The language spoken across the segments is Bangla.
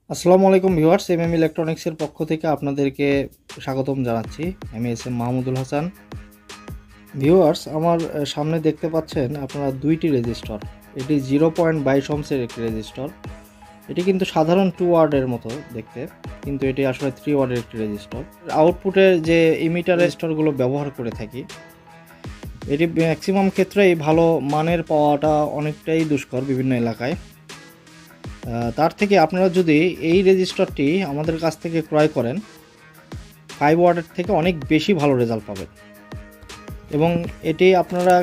আসসালামু আলাইকুম ভিউয়ার্স, এমএম ইলেকট্রনিক্সের পক্ষ থেকে আপনাদেরকে স্বাগতম জানাচ্ছি। আমি S M Mahmudul Hasan. Viewers, আমার সামনে দেখতে পাচ্ছেন আপনারা দুইটি রেজিস্টর। এটি 0.22 ওহমসের একটি রেজিস্টর। এটি কিন্তু সাধারণ 2 ওয়ার্ডের মতো দেখতে, কিন্তু এটি আসলে 3 ওয়ার্ডের একটি রেজিস্টর। আউটপুটে যে ইমিটার রেজিস্টরগুলো ব্যবহার করে থাকি, এটি ম্যাক্সিমাম ক্ষেত্রেই ভালো মানের পাওয়াটা অনেকটাই দুষ্কর বিভিন্ন এলাকায়। তার থেকে আপনারা যদি এই রেজিস্টারটি আমাদের কাছ থেকে ক্রয় করেন, 5 ওয়াটের থেকে অনেক বেশি ভালো রেজাল্ট পাবেন এবং এটি আপনারা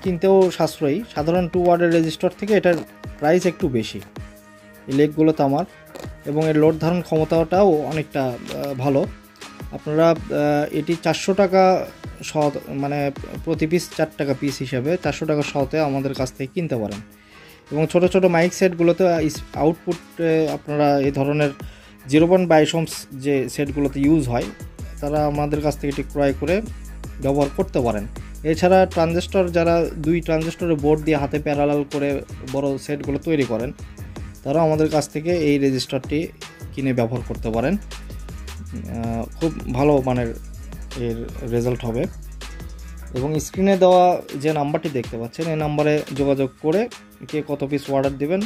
কিনতেও সাশ্রয়ী। সাধারণ 2 ওয়াটের রেজিস্টার থেকে এটার প্রাইস একটু বেশি। এই লেগগুলো তামার এবং এর লোড ধারণ ক্ষমতাটাও অনেকটা ভালো। আপনারা এটি 400 টাকা সহ, মানে প্রতি পিস 4 টাকা পিস হিসাবে 400 টাকা সহতে আমাদের কাছ থেকে কিনতে পারেন। এবং ছোট ছোট মাইক সেটগুলোতে আউটপুট আপনারা এই ধরনের 0.22 ওহমস যে সেটগুলোতে ইউজ হয়, তারা আমাদের কাছ থেকে এটি ক্রয় করে ব্যবহার করতে পারেন। এছাড়া ট্রানজিস্টর, যারা 2 ট্রানজিস্টরের বোর্ড দিয়ে হাতে প্যারালাল করে বড় সেটগুলো তৈরি করেন, তারা আমাদের কাছ থেকে এই রেজিস্টারটি কিনে ব্যবহার করতে পারেন। খুব ভালো মানের এর রেজাল্ট হবে। এবং স্ক্রিনে দেওয়া যে নাম্বারটি দেখতে পাচ্ছেন, এই নাম্বারে যোগাযোগ করে কে কত পিস অর্ডার দেবেন,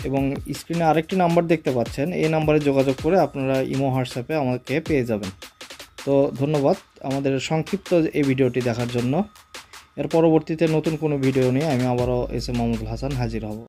এবং স্ক্রিনে আরেকটি নাম্বার দেখতে পাচ্ছেন, এই নাম্বারে যোগাযোগ করে আপনারা ইমো হোয়াটসঅ্যাপে আমাকে পেয়ে যাবেন। তো ধন্যবাদ আমাদের সংক্ষিপ্ত এই ভিডিওটি দেখার জন্য। এর পরবর্তীতে নতুন কোনো ভিডিও নিয়ে আমি আবারও এস এম মাহমুদুল হাসান হাজির হব।